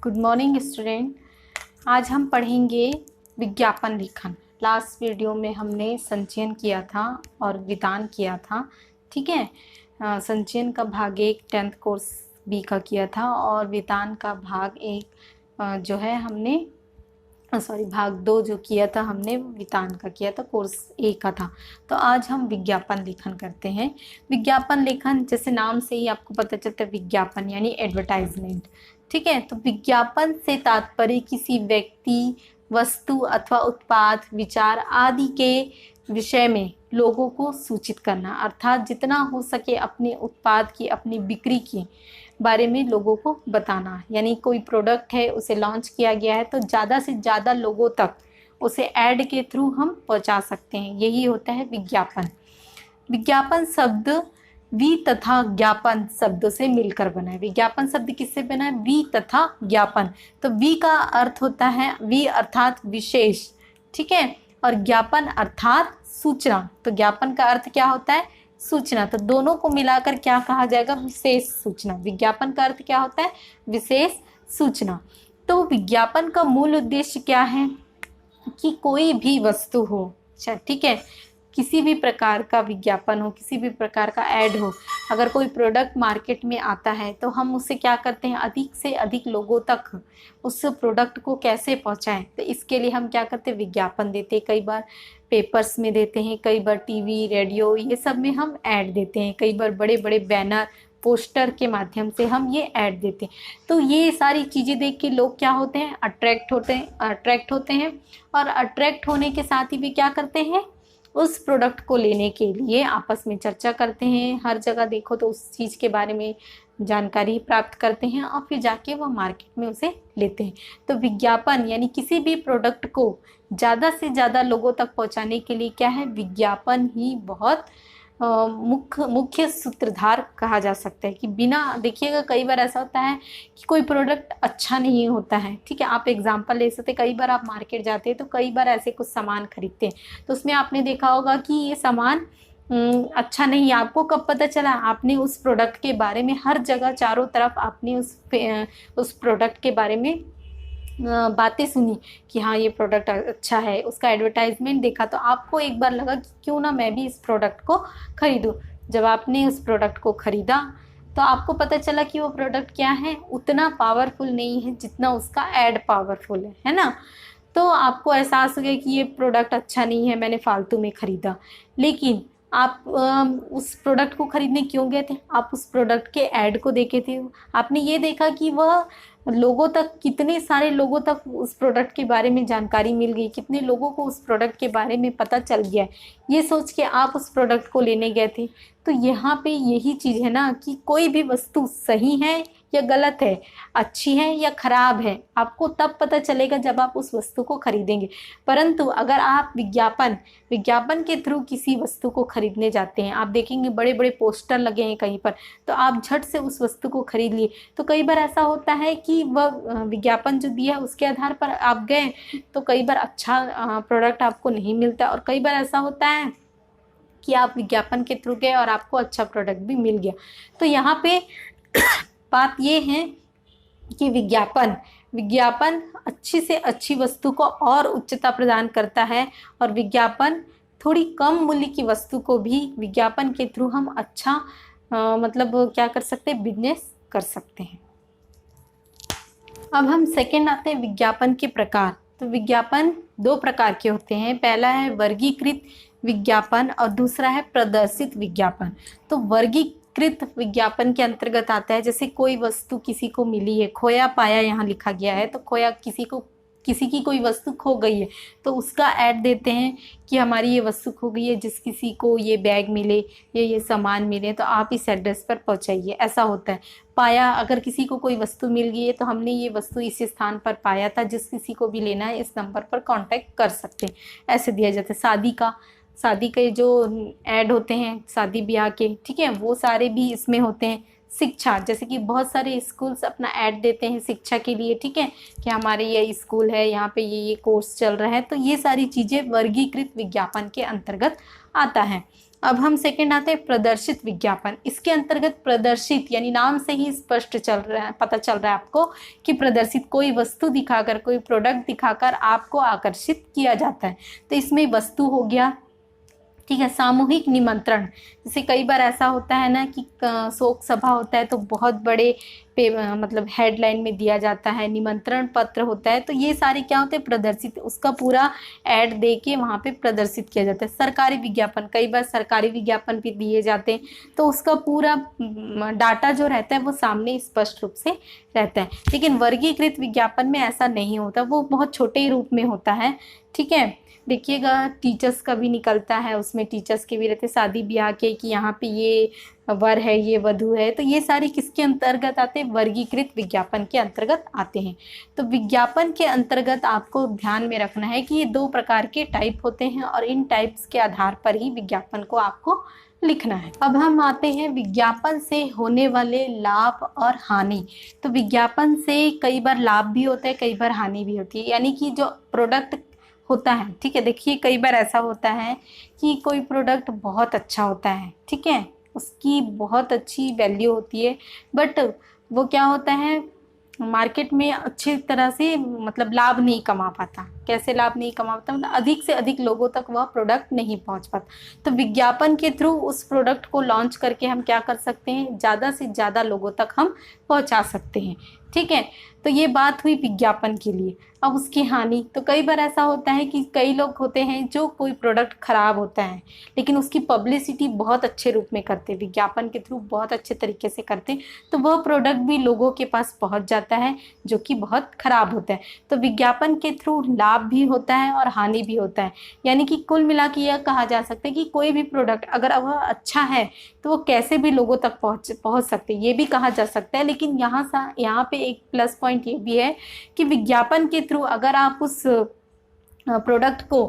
Good morning student. आज हम पढ़ेंगे विज्ञापन लेखन। लास्ट वीडियो में हमने संचयन किया था और वितान किया था, ठीक है। संचयन का भाग 1 10th कोर्स बी का किया था और वितान का भाग 1 जो है हमने भाग 2 जो किया था हमने वितान का किया था, कोर्स ए का था। तो आज हम विज्ञापन लेखन करते हैं। विज्ञापन लेखन जैसे नाम से ही आपको पता चलता है, विज्ञापन यानी एडवर्टाइजमेंट, ठीक है। तो विज्ञापन से तात्पर्य किसी व्यक्ति, वस्तु अथवा उत्पाद, विचार आदि के विषय में लोगों को सूचित करना, अर्थात जितना हो सके अपने उत्पाद की, अपनी बिक्री की बारे में लोगों को बताना। यानी कोई प्रोडक्ट है, उसे लॉन्च किया गया है तो ज़्यादा से ज़्यादा लोगों तक उसे ऐड के थ्रू हम पहुंचा सकते हैं, यही होता है विज्ञापन। विज्ञापन शब्द वि तथा ज्ञापन शब्दों से मिलकर बना है। विज्ञापन शब्द किससे बना है? वि तथा ज्ञापन। तो वि का अर्थ होता है, वि अर्थात विशेष, ठीक है, और ज्ञापन अर्थात सूचना। तो ज्ञापन का अर्थ क्या होता है? सूचना। तो दोनों को मिलाकर क्या कहा जाएगा? विशेष सूचना। विज्ञापन का अर्थ क्या होता है? विशेष सूचना। तो विज्ञापन का मूल उद्देश्य क्या है? कि कोई भी वस्तु हो, अच्छा ठीक है, किसी भी प्रकार का विज्ञापन हो, किसी भी प्रकार का ऐड हो, अगर कोई प्रोडक्ट मार्केट में आता है तो हम उसे क्या करते हैं? अधिक से अधिक लोगों तक उस प्रोडक्ट को कैसे पहुंचाएं? तो इसके लिए हम क्या करते हैं? विज्ञापन देते हैं। कई बार पेपर्स में देते हैं, कई बार टीवी, रेडियो, ये सब में हम ऐड देते हैं। कई बार बड़े बड़े बैनर, पोस्टर के माध्यम से हम ये ऐड देते हैं। तो ये सारी चीज़ें देख के लोग क्या होते हैं? अट्रैक्ट होते हैं और अट्रैक्ट होने के साथ ही वे क्या करते हैं? उस प्रोडक्ट को लेने के लिए आपस में चर्चा करते हैं। हर जगह देखो तो उस चीज़ के बारे में जानकारी प्राप्त करते हैं और फिर जाके वो मार्केट में उसे लेते हैं। तो विज्ञापन यानी किसी भी प्रोडक्ट को ज़्यादा से ज़्यादा लोगों तक पहुंचाने के लिए क्या है? विज्ञापन ही बहुत मुख्य सूत्रधार कहा जा सकता है। कि बिना, देखिएगा कई बार ऐसा होता है कि कोई प्रोडक्ट अच्छा नहीं होता है, ठीक है। आप एग्जांपल ले सकते हैं, कई बार आप मार्केट जाते हैं तो कई बार ऐसे कुछ सामान खरीदते हैं तो उसमें आपने देखा होगा कि ये सामान अच्छा नहीं है। आपको कब पता चला? आपने उस प्रोडक्ट के बारे में हर जगह चारों तरफ आपने उस प्रोडक्ट के बारे में बातें सुनी कि हाँ ये प्रोडक्ट अच्छा है, उसका एडवर्टाइजमेंट देखा तो आपको एक बार लगा कि क्यों ना मैं भी इस प्रोडक्ट को खरीदूं। जब आपने उस प्रोडक्ट को खरीदा तो आपको पता चला कि वो प्रोडक्ट क्या है? उतना पावरफुल नहीं है जितना उसका एड पावरफुल है ना। तो आपको एहसास हो गया कि ये प्रोडक्ट अच्छा नहीं है, मैंने फालतू में खरीदा। लेकिन आप उस प्रोडक्ट को खरीदने क्यों गए थे? आप उस प्रोडक्ट के ऐड को देखे थे। आपने ये देखा कि वह लोगों तक, कितने सारे लोगों तक उस प्रोडक्ट के बारे में जानकारी मिल गई, कितने लोगों को उस प्रोडक्ट के बारे में पता चल गया, ये सोच के आप उस प्रोडक्ट को लेने गए थे। तो यहाँ पे यही चीज़ है ना कि कोई भी वस्तु सही है या गलत है, अच्छी है या खराब है, आपको तब पता चलेगा जब आप उस वस्तु को खरीदेंगे। परंतु अगर आप विज्ञापन के थ्रू किसी वस्तु को खरीदने जाते हैं, आप देखेंगे बड़े बड़े पोस्टर लगे हैं कहीं पर, तो आप झट से उस वस्तु को खरीद लिए। तो कई बार ऐसा होता है कि वह विज्ञापन जो दिया है उसके आधार पर आप गए तो कई बार अच्छा प्रोडक्ट आपको नहीं मिलता, और कई बार ऐसा होता है कि आप विज्ञापन के थ्रू गए और आपको अच्छा प्रोडक्ट भी मिल गया। तो यहाँ पे बात ये है कि विज्ञापन अच्छी से अच्छी वस्तु को और उच्चता प्रदान करता है, और विज्ञापन थोड़ी कम मूल्य की वस्तु को भी विज्ञापन के थ्रू हम अच्छा मतलब क्या कर सकते हैं? बिजनेस कर सकते हैं। अब हम सेकेंड आते हैं विज्ञापन के प्रकार। तो विज्ञापन 2 प्रकार के होते हैं। पहला है वर्गीकृत विज्ञापन और दूसरा है प्रदर्शित विज्ञापन। तो वर्गीकृत विज्ञापन के अंतर्गत आता है, जैसे कोई वस्तु किसी को मिली है, खोया पाया यहाँ लिखा गया है, तो खोया किसी की कोई वस्तु खो गई है तो उसका ऐड देते हैं कि हमारी ये वस्तु खो गई है, जिस किसी को ये बैग मिले या ये सामान मिले तो आप इस एड्रेस पर पहुंचाइए, ऐसा होता है। पाया, अगर किसी को कोई वस्तु मिल गई है तो हमने ये वस्तु इस स्थान पर पाया था, जिस किसी को भी लेना है इस नंबर पर कांटेक्ट कर सकते हैं, ऐसे दिया जाता है। शादी के जो ऐड होते हैं शादी ब्याह के, ठीक है, वो सारे भी इसमें होते हैं। शिक्षा, जैसे कि बहुत सारे स्कूल्स अपना ऐड देते हैं शिक्षा के लिए, ठीक है, कि हमारे ये स्कूल है, यहाँ पे ये कोर्स चल रहा है, तो ये सारी चीज़ें वर्गीकृत विज्ञापन के अंतर्गत आता है। अब हम सेकंड आते हैं प्रदर्शित विज्ञापन। इसके अंतर्गत प्रदर्शित यानी नाम से ही स्पष्ट चल रहा है, पता चल रहा है आपको कि प्रदर्शित कोई वस्तु दिखाकर, कोई प्रोडक्ट दिखाकर आपको आकर्षित किया जाता है। तो इसमें वस्तु हो गया, ठीक है। सामूहिक निमंत्रण, जैसे कई बार ऐसा होता है ना कि शोक सभा होता है तो बहुत बड़े मतलब हेडलाइन में दिया जाता है, निमंत्रण पत्र होता है, तो ये सारे क्या होते हैं, प्रदर्शित, उसका पूरा ऐड दे के वहाँ पे प्रदर्शित किया जाता है। सरकारी विज्ञापन, कई बार सरकारी विज्ञापन भी दिए जाते हैं तो उसका पूरा डाटा जो रहता है वो सामने स्पष्ट रूप से रहता है। लेकिन वर्गीकृत विज्ञापन में ऐसा नहीं होता, वो बहुत छोटे रूप में होता है, ठीक है। देखिएगा टीचर्स का भी निकलता है, उसमें टीचर्स के भी रहते, शादी ब्याह के, कि यहाँ पे ये वर है, ये वधू है, तो ये सारे किसके अंतर्गत आते हैं, वर्गीकृत विज्ञापन के अंतर्गत आते हैं। तो विज्ञापन के अंतर्गत आपको ध्यान में रखना है कि ये 2 प्रकार के टाइप होते हैं और इन टाइप्स के आधार पर ही विज्ञापन को आपको लिखना है। अब हम आते हैं विज्ञापन से होने वाले लाभ और हानि। तो विज्ञापन से कई बार लाभ भी होता है, कई बार हानि भी होती है, यानी कि जो प्रोडक्ट होता है, ठीक है। देखिए कई बार ऐसा होता है कि कोई प्रोडक्ट बहुत अच्छा होता है, ठीक है, उसकी बहुत अच्छी वैल्यू होती है, बट वो क्या होता है, मार्केट में अच्छी तरह से मतलब लाभ नहीं कमा पाता। कैसे लाभ नहीं कमा पाता, मतलब अधिक से अधिक लोगों तक वह प्रोडक्ट नहीं पहुंच पाता। तो विज्ञापन के थ्रू उस प्रोडक्ट को लॉन्च करके हम क्या कर सकते हैं, ज़्यादा से ज़्यादा लोगों तक हम पहुंचा सकते हैं, ठीक है। तो ये बात हुई विज्ञापन के लिए। अब उसकी हानि, तो कई बार ऐसा होता है कि कई लोग होते हैं जो कोई प्रोडक्ट ख़राब होता है लेकिन उसकी पब्लिसिटी बहुत अच्छे रूप में करते हैं, विज्ञापन के थ्रू बहुत अच्छे तरीके से करते हैं, तो वह प्रोडक्ट भी लोगों के पास पहुंच जाता है जो कि बहुत ख़राब होता है। तो विज्ञापन के थ्रू लाभ भी होता है और हानि भी होता है, यानी कि कुल मिला के यह कहा जा सकता है कि कोई भी प्रोडक्ट अगर वह अच्छा है तो वो कैसे भी लोगों तक पहुंच सकते हैं, ये भी कहा जा सकता है। लेकिन यहाँ पे एक प्लस पॉइंट ये भी है कि विज्ञापन के थ्रू अगर आप उस प्रोडक्ट को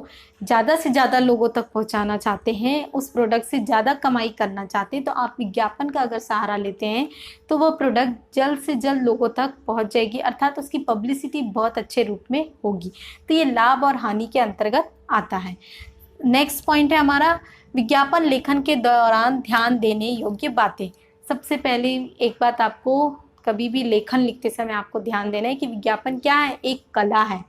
ज़्यादा से ज़्यादा लोगों तक पहुंचाना चाहते हैं, उस प्रोडक्ट से ज़्यादा कमाई करना चाहते हैं, तो आप विज्ञापन का अगर सहारा लेते हैं तो वह प्रोडक्ट जल्द से जल्द लोगों तक पहुंच जाएगी, अर्थात उसकी पब्लिसिटी बहुत अच्छे रूप में होगी। तो ये लाभ और हानि के अंतर्गत आता है। नेक्स्ट पॉइंट है हमारा विज्ञापन लेखन के दौरान ध्यान देने योग्य बातें। सबसे पहले एक बात आपको कभी भी लेखन लिखते समय आपको ध्यान देना है कि विज्ञापन क्या है, एक कला है,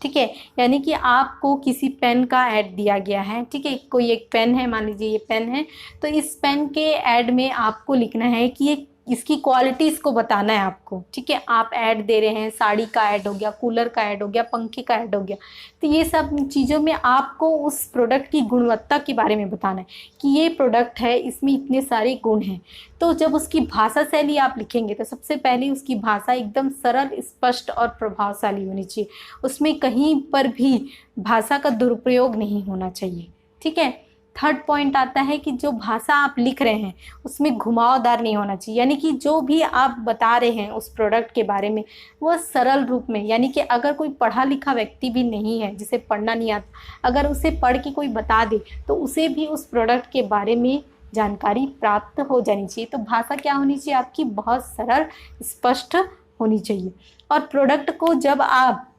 ठीक है। यानी कि आपको किसी पेन का ऐड दिया गया है, ठीक है, कोई एक पेन है, मान लीजिए ये पेन है, तो इस पेन के ऐड में आपको लिखना है कि ये इसकी क्वालिटीज़ को बताना है आपको, ठीक है। आप ऐड दे रहे हैं, साड़ी का ऐड हो गया, कूलर का ऐड हो गया, पंखे का ऐड हो गया, तो ये सब चीज़ों में आपको उस प्रोडक्ट की गुणवत्ता के बारे में बताना है कि ये प्रोडक्ट है, इसमें इतने सारे गुण हैं। तो जब उसकी भाषा शैली आप लिखेंगे तो सबसे पहले उसकी भाषा एकदम सरल, स्पष्ट और प्रभावशाली होनी चाहिए, उसमें कहीं पर भी भाषा का दुरुपयोग नहीं होना चाहिए, ठीक है। थर्ड पॉइंट आता है कि जो भाषा आप लिख रहे हैं उसमें घुमावदार नहीं होना चाहिए, यानी कि जो भी आप बता रहे हैं उस प्रोडक्ट के बारे में वो सरल रूप में, यानी कि अगर कोई पढ़ा लिखा व्यक्ति भी नहीं है, जिसे पढ़ना नहीं आता, अगर उसे पढ़ के कोई बता दे तो उसे भी उस प्रोडक्ट के बारे में जानकारी प्राप्त हो जानी चाहिए। तो भाषा क्या होनी चाहिए आपकी, बहुत सरल, स्पष्ट होनी चाहिए। और प्रोडक्ट को जब आप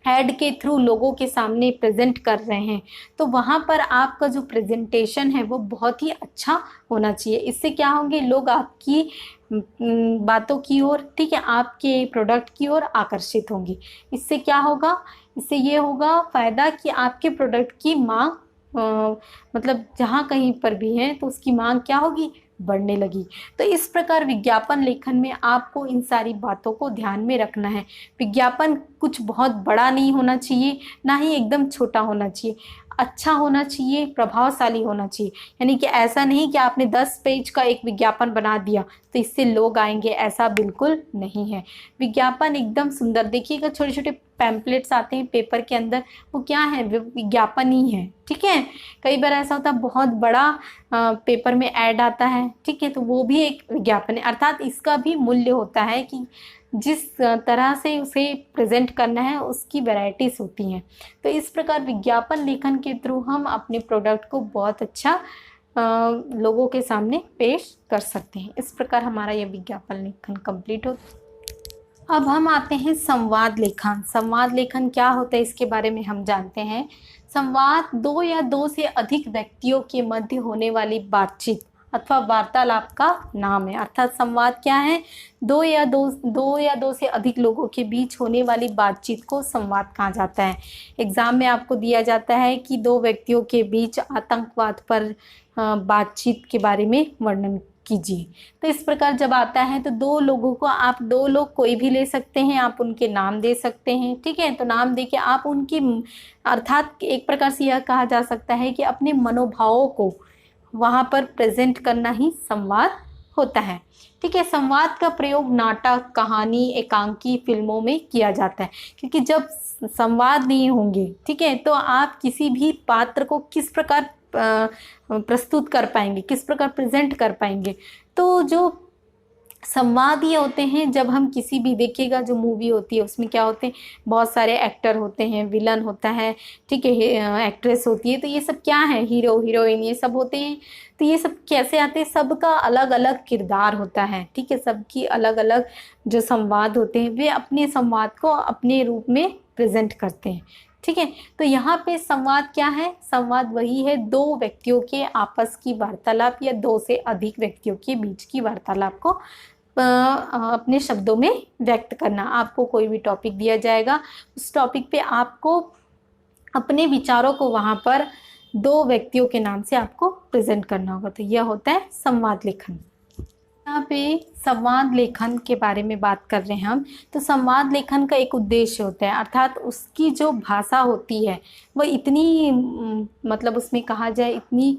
ऐड के थ्रू लोगों के सामने प्रेजेंट कर रहे हैं तो वहाँ पर आपका जो प्रेजेंटेशन है वो बहुत ही अच्छा होना चाहिए। इससे क्या होंगे, लोग आपकी बातों की ओर, ठीक है, आपके प्रोडक्ट की ओर आकर्षित होंगे। इससे क्या होगा, इससे ये होगा फ़ायदा कि आपके प्रोडक्ट की मांग मतलब जहाँ कहीं पर भी है तो उसकी मांग क्या होगी, बढ़ने लगी। तो इस प्रकार विज्ञापन लेखन में आपको इन सारी बातों को ध्यान में रखना है। विज्ञापन कुछ बहुत बड़ा नहीं होना चाहिए, ना ही एकदम छोटा होना चाहिए, अच्छा होना चाहिए, प्रभावशाली होना चाहिए। यानी कि ऐसा नहीं कि आपने 10 पेज का एक विज्ञापन बना दिया तो इससे लोग आएंगे, ऐसा बिल्कुल नहीं है। विज्ञापन एकदम सुंदर, देखिएगा छोटे छोटे पैम्पलेट्स आते हैं पेपर के अंदर, वो क्या है, विज्ञापन ही है, ठीक है। कई बार ऐसा होता है बहुत बड़ा पेपर में ऐड आता है, ठीक है, तो वो भी एक विज्ञापन है, अर्थात इसका भी मूल्य होता है कि जिस तरह से उसे प्रेजेंट करना है उसकी वैरायटीज़ होती हैं। तो इस प्रकार विज्ञापन लेखन के थ्रू हम अपने प्रोडक्ट को बहुत अच्छा लोगों के सामने पेश कर सकते हैं। इस प्रकार हमारा यह विज्ञापन लेखन कंप्लीट होता है। अब हम आते हैं संवाद लेखन। संवाद लेखन क्या होता है इसके बारे में हम जानते हैं। संवाद दो या दो से अधिक व्यक्तियों के मध्य होने वाली बातचीत अथवा वार्तालाप का नाम है। अर्थात संवाद क्या है? दो या दो से अधिक लोगों के बीच होने वाली बातचीत को संवाद कहा जाता है। एग्जाम में आपको दिया जाता है कि दो व्यक्तियों के बीच आतंकवाद पर बातचीत के बारे में वर्णन कीजिए। तो इस प्रकार जब आता है तो दो लोगों को आप दो लोग कोई भी ले सकते हैं, आप उनके नाम दे सकते हैं। ठीक है, तो नाम दे के आप उनकी अर्थात एक प्रकार से यह कहा जा सकता है कि अपने मनोभावों को वहाँ पर प्रेजेंट करना ही संवाद होता है। ठीक है, संवाद का प्रयोग नाटक, कहानी, एकांकी, फिल्मों में किया जाता है, क्योंकि जब संवाद नहीं होंगे, ठीक है, तो आप किसी भी पात्र को किस प्रकार प्रस्तुत कर पाएंगे, किस प्रकार प्रेजेंट कर पाएंगे। तो जो संवाद ये होते हैं, जब हम किसी भी देखिएगा जो मूवी होती है उसमें क्या होते हैं, बहुत सारे एक्टर होते हैं, विलन होता है, ठीक है, एक्ट्रेस होती है, तो ये सब क्या है, हीरो हीरोइन ये सब होते हैं। तो ये सब कैसे आते हैं, सबका अलग अलग किरदार होता है। ठीक है, सबकी अलग अलग जो संवाद होते हैं वे अपने संवाद को अपने रूप में प्रेजेंट करते हैं। ठीक है, तो यहाँ पे संवाद क्या है? संवाद वही है दो व्यक्तियों के आपस की वार्तालाप या दो से अधिक व्यक्तियों के बीच की वार्तालाप को अपने शब्दों में व्यक्त करना। आपको कोई भी टॉपिक दिया जाएगा, उस टॉपिक पे आपको अपने विचारों को वहाँ पर दो व्यक्तियों के नाम से आपको प्रेजेंट करना होगा। तो यह होता है संवाद लेखन। यहाँ पे संवाद लेखन के बारे में बात कर रहे हैं हम। तो संवाद लेखन का एक उद्देश्य होता है, अर्थात उसकी जो भाषा होती है वह इतनी मतलब उसमें कहा जाए इतनी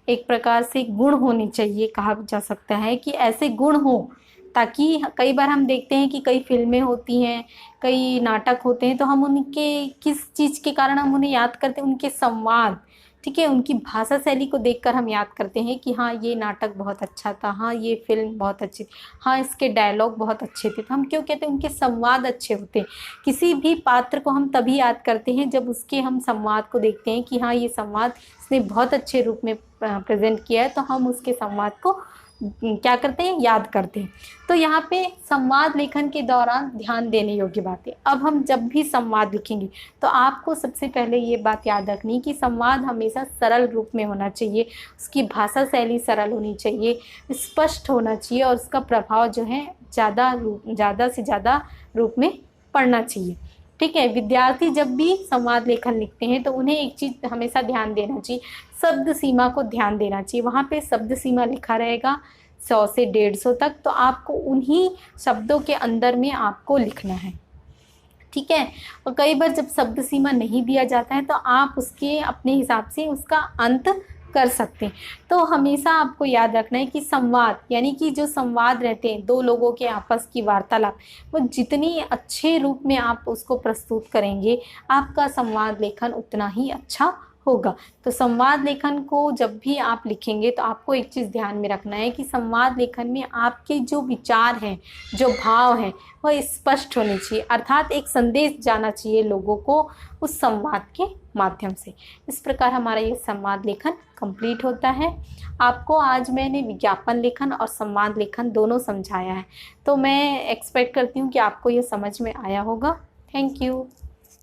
एक प्रकार से गुण होनी चाहिए, कहा जा सकता है कि ऐसे गुण हो ताकि कई बार हम देखते हैं कि कई फिल्में होती हैं, कई नाटक होते हैं, तो हम उनके किस चीज़ के कारण हम उन्हें याद करते हैं? उनके संवाद, ठीक है, उनकी भाषा शैली को देखकर हम याद करते हैं कि हाँ ये नाटक बहुत अच्छा था, हाँ ये फिल्म बहुत अच्छी थी, हाँ इसके डायलॉग बहुत अच्छे थे। तो हम क्यों कहते हैं? उनके संवाद अच्छे होते हैं। किसी भी पात्र को हम तभी याद करते हैं जब उसके हम संवाद को देखते हैं कि हाँ ये संवाद इसने बहुत अच्छे रूप में प्रेजेंट किया है, तो हम उसके संवाद को क्या करते हैं? याद करते हैं। तो यहाँ पे संवाद लेखन के दौरान ध्यान देने योग्य बातें। अब हम जब भी संवाद लिखेंगे तो आपको सबसे पहले ये बात याद रखनी कि संवाद हमेशा सरल रूप में होना चाहिए, उसकी भाषा शैली सरल होनी चाहिए, स्पष्ट होना चाहिए और उसका प्रभाव जो है ज़्यादा से ज़्यादा रूप में पड़ना चाहिए। ठीक है, विद्यार्थी जब भी संवाद लेखन लिखते हैं तो उन्हें एक चीज़ हमेशा ध्यान देना चाहिए, शब्द सीमा को ध्यान देना चाहिए। वहाँ पे शब्द सीमा लिखा रहेगा 100 से 150 तक, तो आपको उन्हीं शब्दों के अंदर में आपको लिखना है। ठीक है, और कई बार जब शब्द सीमा नहीं दिया जाता है तो आप उसके अपने हिसाब से उसका अंत कर सकते हैं। तो हमेशा आपको याद रखना है कि संवाद यानी कि जो संवाद रहते हैं दो लोगों के आपस की वार्तालाप, वो जितनी अच्छे रूप में आप उसको प्रस्तुत करेंगे आपका संवाद लेखन उतना ही अच्छा होगा। तो संवाद लेखन को जब भी आप लिखेंगे तो आपको एक चीज़ ध्यान में रखना है कि संवाद लेखन में आपके जो विचार हैं, जो भाव हैं, वह स्पष्ट होने चाहिए, अर्थात एक संदेश जाना चाहिए लोगों को उस संवाद के माध्यम से। इस प्रकार हमारा ये संवाद लेखन कंप्लीट होता है। आपको आज मैंने विज्ञापन लेखन और संवाद लेखन दोनों समझाया है, तो मैं एक्सपेक्ट करती हूँ कि आपको ये समझ में आया होगा। Thank you.